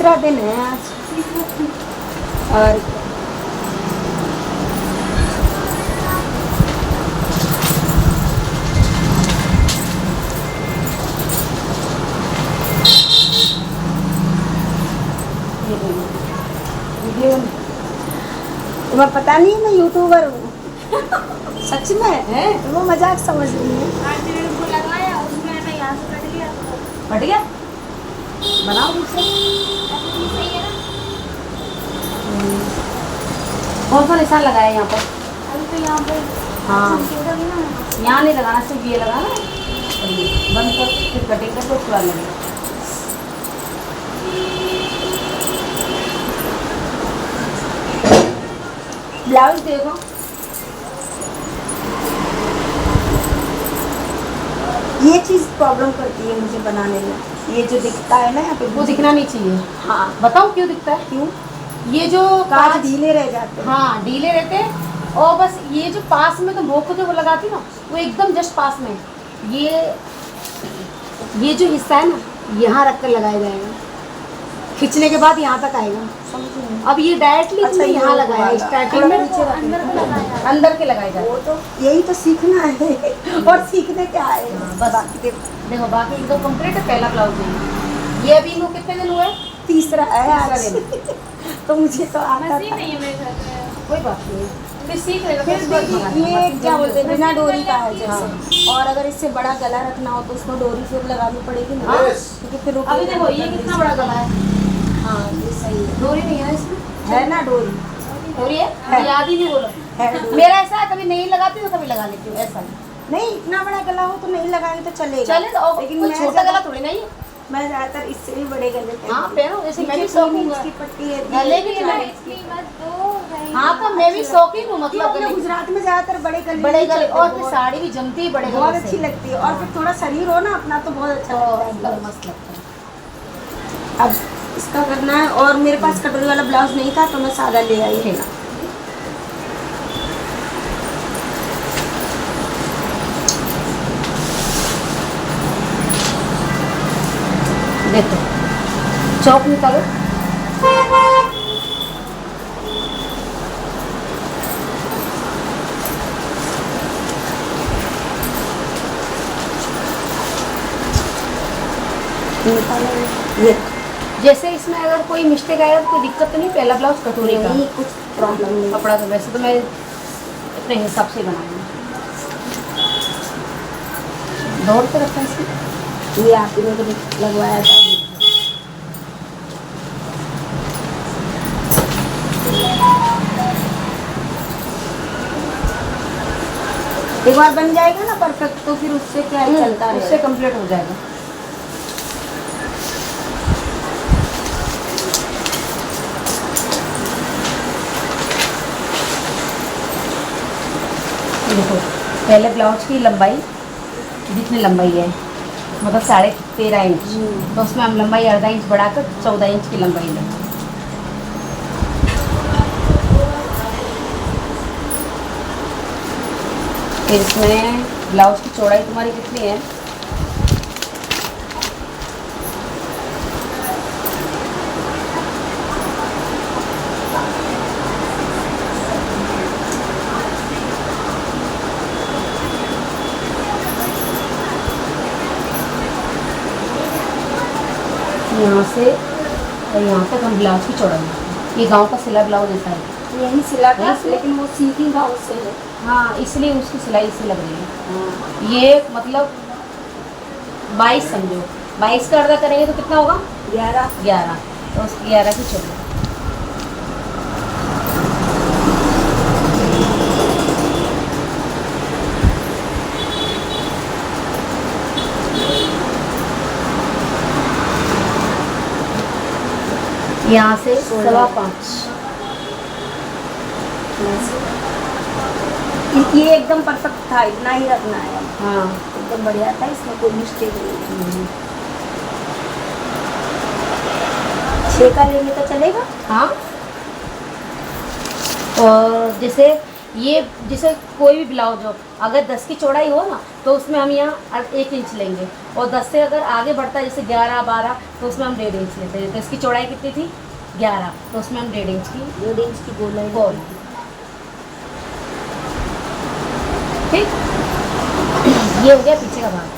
तीसरा दिन है आज। और वीडियो तुम्हें पता नहीं है मैं यूट्यूबर हूँ। सच में है, वो मजाक समझ रही है। फट गया, बनाओ दूसरा। कौन सा निशान लगाया यहाँ पर? अभी तो यहाँ पे हाँ, ना यहाँ नहीं लगाना, सिर्फ ये लगाना। बंद कर, फिर कटिंग कर तो उसके बाद लगेगा। ब्लाउज देखो, ये चीज प्रॉब्लम करती है मुझे बनाने में। ये जो दिखता है ना यहाँ पे, वो दिखना नहीं चाहिए। हाँ, बताओ क्यों दिखता है? क्यों? ये जो काज ढीले रह जाते हैं। हाँ, ढीले रहते हैं। और बस ये जो पास में तो भोग को जो वो लगाती ना, वो एकदम जस्ट पास में। ये जो हिस्सा है ना, यहाँ रख कर लगाया जाएगा, खींचने के बाद यहाँ तक आएगा। समझी? अब ये डायरेक्टली अच्छा, इसमें यहाँ ये लगाया है, वाला। स्टार्टिंग में अंदर को लगाया। अंदर के लगाए जाए। वो तो यही तो सीखना है। और सीखने क्या है? बस। बाकी देखो बाकी एकदम कंप्लीट है। पहला ब्लाउज है ये। अभी इनको कितने दिन हुए? तीसरा है तीसरा आज। दिन। तो मुझे तो आता मशीन था। नहीं है मेरे घर पे। कोई बात नहीं, फिर सीख लेगा। फिर देखिए, ये क्या बोलते हैं, बिना डोरी का है जैसे। हाँ। और अगर इससे बड़ा गला रखना हो तो उसमें डोरी फिर लगानी पड़ेगी ना, हाँ। क्योंकि फिर अभी देखो ये कितना बड़ा गला है। हाँ, ये सही है। डोरी नहीं है इसमें? है ना डोरी? डोरी है? है। याद ही नहीं बोलो। है डोरी। मेरा ऐसा है, कभी नहीं लगाती हूँ, कभी लगा लेती हूँ, ऐसा है। नहीं, इतना बड़ा गला हो तो नहीं लगाएंगे तो चलेगा। चले तो, और लेकिन कोई मैं छोटा गला ज्यादा- थोड़ी नहीं है। मैं ज्यादातर इससे भी बड़े गले पहनती हाँ, हूँ। पहनो, जैसे मैं भी नीचे शौकीन पूरी हूँ। इसकी पट्टी है, गले की ये लड़ाई। इसलिए बस दो है। हाँ, तो मैं भी शौकीन हूँ, मतलब अपने गले की। गुजरात में ज्यादातर बड़े गले बड़े ही गले, चलते और हैं, फिर साड़ी भी जमती है बड़े बहुत गले से। अच्छी लगती है। और फिर थोड़ा शरीर हो ना अपना तो बहुत अच्छा तो लगता है एकदम ब्लाउज। मस्त लगता है। अब इसका करना है। और मेरे पास कटोरी वाला ब्लाउज नहीं था तो मैं सादा ले आई है ना। देखो चौक निकालो। ये जैसे इसमें अगर कोई मिस्टेक आएगा तो कोई दिक्कत तो नहीं। पहला ब्लाउज कटोरी का नहीं, कुछ प्रॉब्लम नहीं। कपड़ा तो वैसे तो मैं अपने हिसाब से बनाऊंगी। दौड़ के रखा है इसमें। ये आप ने तो लगवाया था। एक बार बन जाएगा ना परफेक्ट तो फिर उससे क्या है, चलता उससे रहेगा। कंप्लीट हो जाएगा। देखो पहले ब्लाउज की लंबाई जितनी लंबाई है, मतलब 13.5 इंच, तो उसमें हम लंबाई आधा इंच बढ़ाकर 14 इंच की लंबाई लें। फिर इसमें ब्लाउज की चौड़ाई तुम्हारी कितनी है? यहाँ से और यहाँ तक हम ब्लाउज की चौड़ाई। ये गांव का सिला ब्लाउज ऐसा है। यही सिला था, यही सिला? लेकिन वो सीखी गाँव से है। हाँ, इसलिए उसकी सिलाई इससे लग रही है। ये मतलब 22 समझो, 22 का अर्धा करेंगे तो कितना होगा? 11। 11। तो उस 11 की चौड़ाई। यहाँ से 5.25। ये एकदम परफेक्ट था, इतना ही रखना है। हाँ, एकदम बढ़िया था, इसमें कोई मिस्टेक नहीं है। 6 का लेंगे तो चलेगा। हाँ। और जैसे कोई भी ब्लाउज हो, अगर 10 की चौड़ाई हो ना तो उसमें हम यहाँ 1 इंच लेंगे। और 10 से अगर आगे बढ़ता है जैसे 11, 12 तो उसमें हम 1.5 इंच लेते हैं। तो इसकी चौड़ाई कितनी थी 11, तो उसमें हम 1.5 इंच की 1.5 इंच की गोलाई गोल। ठीक, ये हो गया पीछे का भाग।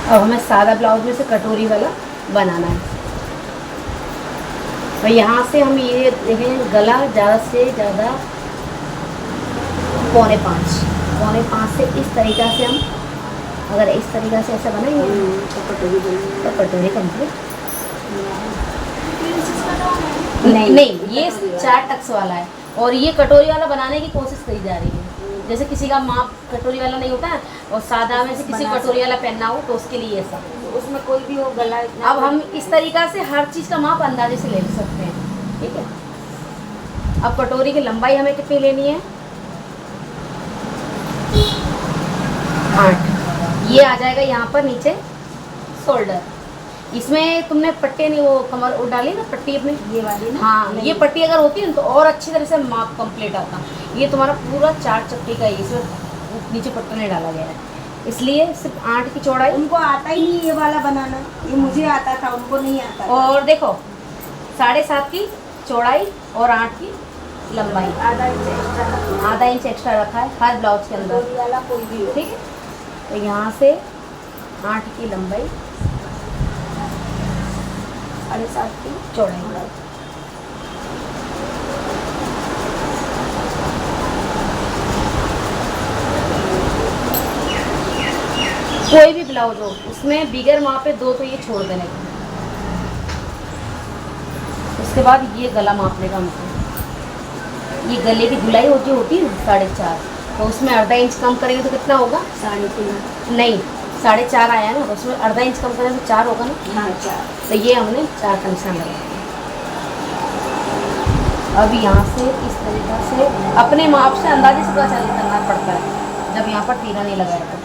अब हमें सादा ब्लाउज में से कटोरी वाला बनाना है। और यहाँ से हम ये देखें गला ज़्यादा से ज़्यादा 4.5 से इस तरीक़ा से हम अगर इस तरीक़ा से ऐसा बनाएंगे तो कटोरी बनेगी। तो कटोरी कंप्लीट। नहीं, नहीं, ये 4 टक्स वाला है और ये कटोरी वाला बनाने की कोशिश करी जा रही है। जैसे किसी का माप कटोरी वाला नहीं होता है और सादा में से किसी को कटोरी वाला पहनना हो तो उसके लिए ऐसा। उसमें कोई भी हो गला इतना। अब हम इस तरीक़ा से हर चीज़ का माप अंदाजे से ले सकते हैं। ठीक है, अब कटोरी की लंबाई हमें कितनी लेनी है 8। ये आ जाएगा यहाँ पर नीचे शोल्डर। इसमें तुमने पट्टे नहीं वो कमर वो डाली ना पट्टी अपनी ये वाली ना। हाँ, ये पट्टी अगर होती है ना तो और अच्छी तरह से माप कंप्लीट आता। ये तुम्हारा पूरा 4 चप्टी का है, इसमें नीचे पट्टा नहीं डाला गया है, इसलिए सिर्फ 8 की चौड़ाई। उनको आता ही नहीं ये वाला बनाना, ये मुझे आता था, उनको नहीं आता था। और देखो 7.5 की चौड़ाई और 8 की लंबाई, आधा इंच एक्स्ट्रा। आधा इंच एक्स्ट्रा रखा है हर ब्लाउज के अंदर। कटोरी वाला कोई भी हो। ठीक है, तो यहाँ से 8 की लंबाई 7.5 की चौड़ाई। कोई भी ब्लाउज हो उसमें बिगर माप पे 2 तो ये छोड़ देने का। उसके बाद ये गला मापने का हमको, ये गले की धुलाई होती है ना 4.5, तो उसमें आधा इंच कम करेंगे तो कितना होगा 3.5। नहीं 4.5 आया ना, तो उसमें आधा इंच कम करेंगे तो 4 होगा ना। हाँ 4। तो ये हमने 4 का निशान लगाया। अब यहाँ से इस तरीक़ा से अपने माप से अंदाजे से पता करना पड़ता है जब यहाँ पर तीरा नहीं लगाया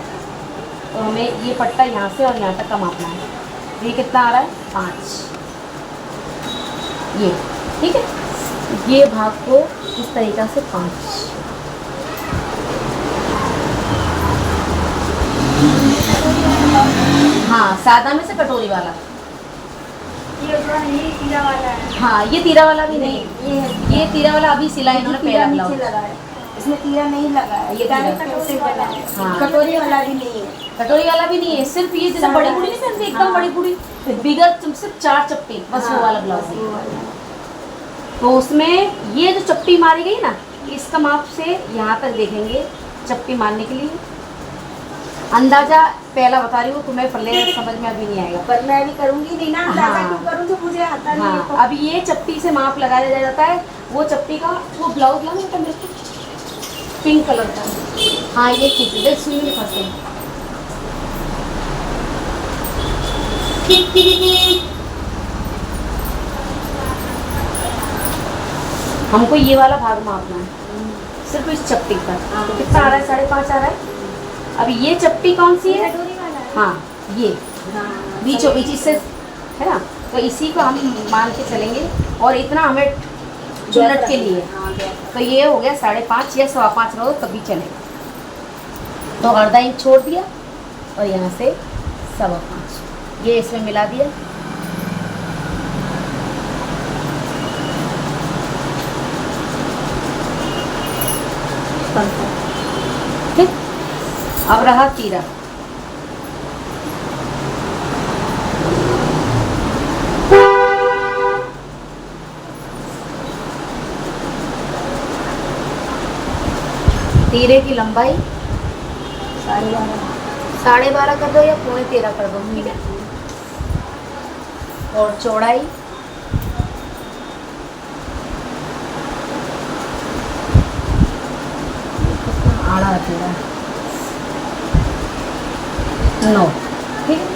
तो हमें ये पट्टा यहाँ से और यहाँ तक का मापना है। तो ये कितना आ रहा है 5। ये ठीक है, ये भाग को इस तरीक़ा से 5। हाँ, सादा में से कटोरी वाला। ये जो है ये पीला वाला है। हाँ, ये तीरा वाला भी नहीं, ये तीरा वाला अभी सिला इन्होंने पहला नीचे ब्लाउज। लगा है, इसमें तीरा नहीं लगा है, ये डायरेक्ट कटोरी वाला है। हाँ। कटोरी वाला भी नहीं है। कटोरी वाला भी नहीं है, सिर्फ ये जैसे बड़ी बूढ़ी नहीं पहनती एकदम हाँ। बड़ी बूढ़ी बिगर तुम सिर्फ 4 चप्टी बस वो वाला ब्लाउज वो है। वाला। तो उसमें ये जो चप्टी मारी गई ना इसका माप से यहाँ तक देखेंगे चप्टी मारने के लिए अंदाजा पहला बता रही हूँ, तुम्हें पहले समझ में अभी नहीं आएगा। पर मैं भी करूंगी नहीं ना, अंदाजा हाँ। क्यों करूं जो मुझे आता नहीं है। हाँ, अब ये चप्टी से माप लगाया जाता है। वो चप्टी का वो ब्लाउज ला मेरे को पिंक कलर का। हाँ, ये ठीक है, देख सुई में फंसे हैं। हमको ये वाला भाग मापना है सिर्फ इस चप्टी पर। तो कितना आ रहा है 5.5 आ रहा है। अब ये चप्टी कौन सी है कटोरी वाला है। हाँ, ये हाँ, बीचों बीच इससे है ना, तो इसी को हम मान के चलेंगे। और इतना हमें चुन्नट के लिए हाँ, गैप। तो ये हो गया 5.5 या 5.25 रहो तभी चले। तो आधा इंच छोड़ दिया और यहाँ से 5.25 ये इसमें मिला दिया। ठीक, अब रहा तीरा। तीरे की लंबाई 12.5 कर दो या 13.25 कर दो, ठीक है। और चौड़ाई आड़ा रखेगा 9, ठीक है।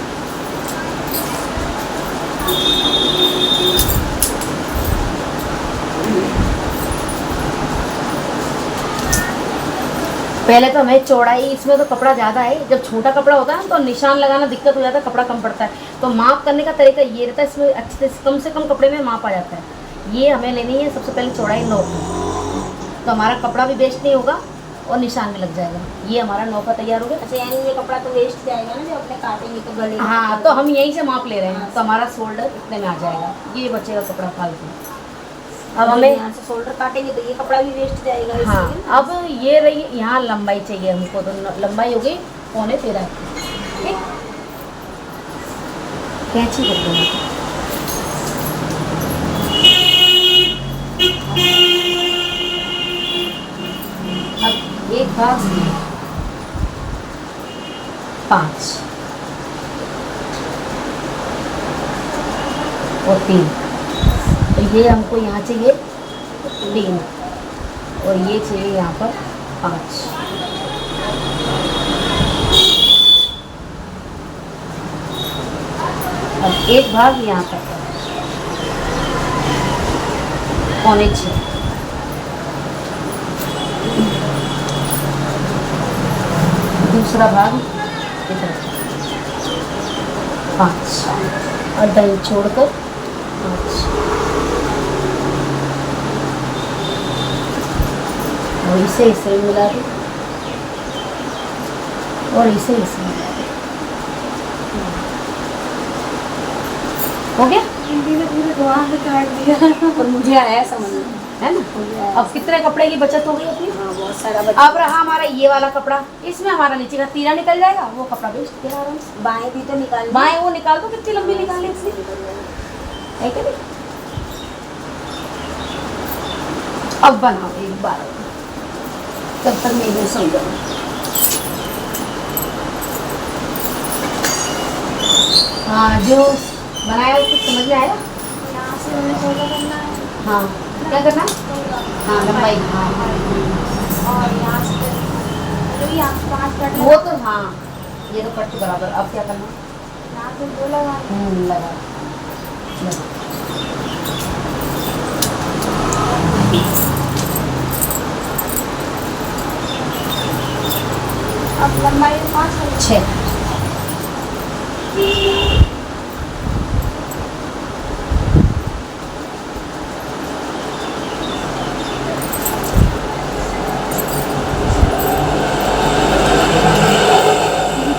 पहले तो हमें चौड़ाई इसमें तो कपड़ा ज़्यादा है, जब छोटा कपड़ा होता है तो निशान लगाना दिक्कत हो जाता है, कपड़ा कम पड़ता है। तो माप करने का तरीका ये रहता है, इसमें अच्छे से कम कपड़े में माप आ जाता है। ये हमें लेनी है सबसे पहले चौड़ाई 9 की, तो हमारा कपड़ा भी वेस्ट नहीं होगा और निशान भी लग जाएगा। ये हमारा 9 का तैयार हो गया। अच्छा यानी ये कपड़ा तो वेस्ट जाएगा ना, जो अपने काटेंगे तो गले। हाँ, तो हम यहीं से माप ले रहे हैं, तो हमारा शोल्डर इतने में आ जाएगा, ये बचेगा कपड़ा फालतू। अब हमें यहाँ से शोल्डर काटेंगे तो ये कपड़ा भी वेस्ट जाएगा। हाँ, इसलिए ना। अब ये रही यहाँ लंबाई चाहिए हमको, तो लंबाई हो गई 13.5। ठीक, कैंची कर दूँगी। अब एक भाग 5 और 3, तो ये हमको यहाँ चाहिए 3 और ये चाहिए यहाँ पर 5। अब एक भाग यहाँ तक 6.25। दूसरा भाग इधर 5 और दही छोड़कर 5 और इसे मिला दो और इसे मिला दो। हो गया? हिंदी में पूरे दिमाग से काट दिया। और मुझे आया समझ में, है ना? अब कितने कपड़े की बचत हो गई अपनी? हाँ बहुत सारा बचा। अब रहा हमारा ये वाला कपड़ा, इसमें हमारा नीचे का तीरा निकल जाएगा, वो कपड़ा वेस्ट किया आराम से। बाएं भी तो निकाल, बाएं वो निकाल दो, कितनी लंबी निकाली इसलिए, है कि नहीं? अब बनाओ एक बार, तब तक मैं समझा। हाँ, जो बनाया उसको समझ में आया? यहाँ से हमें सोल्डर करना है। हाँ, क्या करना? हाँ, लंबाई। हाँ, और यहाँ से जो यहाँ से 5 कट वो तो हाँ, ये तो कट के बराबर। अब क्या करना? यहाँ से 2 लगाना। लगा। अब लंबाई 5 है। 6।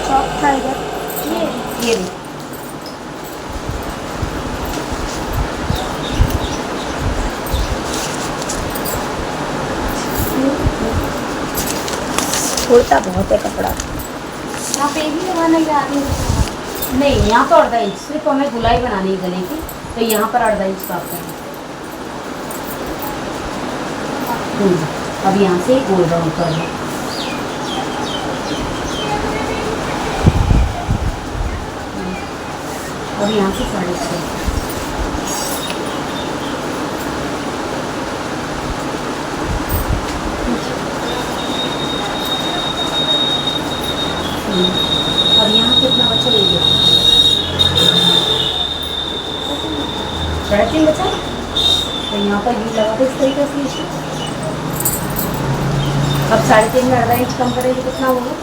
चौक था इधर ये भी छोटा बहुत है कपड़ा। यहाँ पे भी लगाने के आगे नहीं, यहाँ पर 18 इंच, सिर्फ हमें गुलाई बनानी है गले की, तो यहाँ पर 18 इंच काटते हैं। अब यहाँ से गोल राउंड कर लो। अब यहाँ से 6.5। अब यहाँ कितना बचा? ये देखो, 3.5 बचा। तो यहाँ पर यू लगा दो इस तरीके से इसको। अब 3.5 में 18 इंच कम करेंगे, कितना होगा?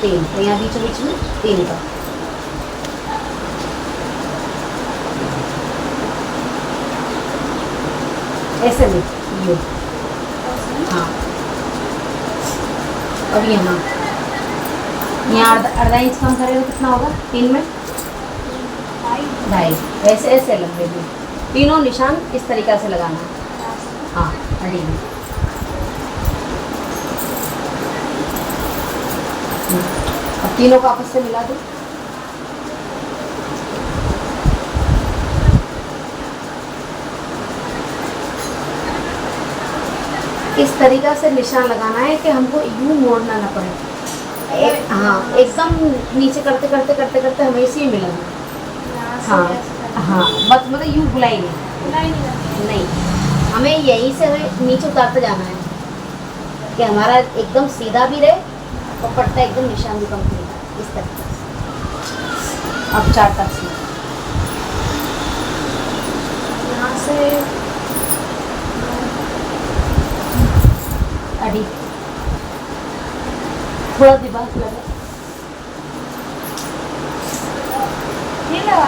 3। तो यहाँ बीच में 3 का। ऐसे में ये, हाँ। अब यहाँ 18 इंच कम करेंगे तो कितना होगा? 3 में 2.5। ऐसे ऐसे लंबे में तीनों निशान इस तरीक़ा से लगाना है। हाँ, अड़ी में। अब तीनों को आपस से मिला दो। इस तरीक़ा से निशान लगाना है कि हमको यूं मोड़ना ना पड़े। हाँ, एकदम नीचे करते करते करते करते हमें इसी मिला। हाँ हाँ, बस मतलब यूं बुलाई नहीं, हमें यहीं से हमें नीचे उतारते जाना है कि हमारा एकदम सीधा भी रहे और पट्टा एकदम निशान भी कम करेगा, इस तरीके से। अब 4 तक से यहाँ से अड़ी थोड़ा दिमाग लगा। ये लगा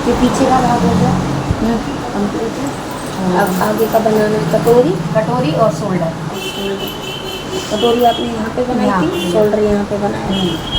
ये पीछे का भाग हो गया कंप्लीट है। अब आगे का बनाना है कटोरी। कटोरी और शोल्डर। कटोरी आपने यहाँ पे बनाई यहाँ, थी, शोल्डर यहाँ पे बनाया।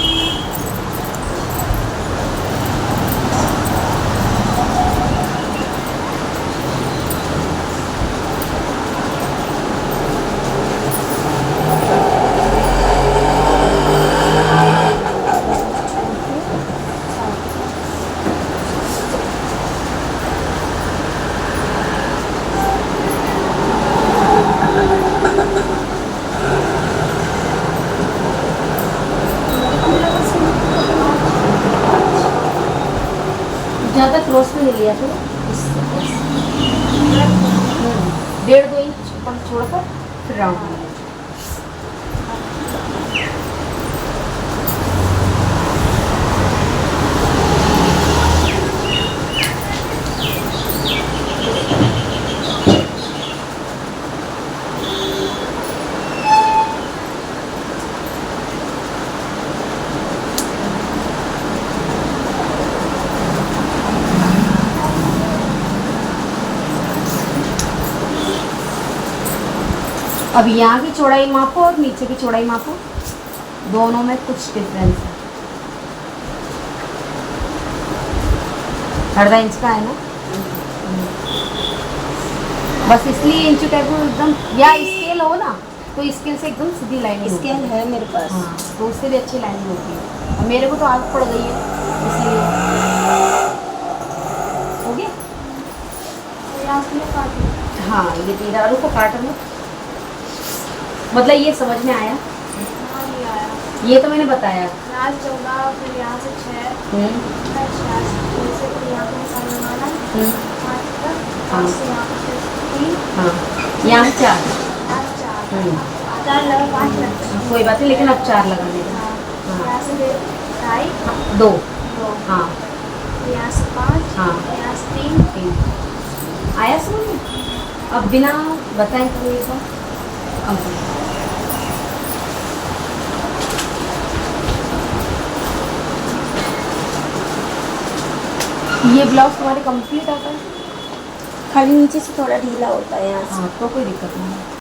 ज़्यादा क्लोज में लिया तो 1.5-2 इंच ऊपर छोड़कर फिर राउंड में। अब यहाँ की चौड़ाई मापो और नीचे की चौड़ाई मापो, दोनों में कुछ डिफरेंस है। 1.5 इंच का है ना, बस इसलिए इंच टेप एकदम, या स्केल हो ना तो स्केल से एकदम सीधी लाइन। स्केल है मेरे पास। हाँ, तो उससे भी अच्छी लाइन होती है। और मेरे को तो आदत पड़ गई है इसलिए। हो गया? यहाँ से काट लो। हाँ, ये तेरा रुको काट लो। मतलब ये समझ में आया? यहाँ नहीं आया। ये तो मैंने बताया। यहाँ से 14, फिर यहाँ से 6, हम्म, फिर 6 से फिर यहाँ पे निशान लगाना है। हम्म, 5 तक, हाँ। 5 से यहाँ पे फिर 3, हाँ, यहाँ 4। 4, हम्म, 4 लगा, 5 लगते हैं। कोई बात नहीं, लेकिन अब 4 लगा देगा। हाँ, यहाँ से फिर 2.5, 2। 2, हाँ, फिर यहाँ से 5, हाँ। यहाँ से 3, 3 आया समझ में? अब बिना बताए करो एक बार। अब ये ब्लाउज तुम्हारे कंप्लीट आता है? खाली नीचे से थोड़ा ढीला होता है यहाँ से। हाँ, तो कोई दिक्कत नहीं है।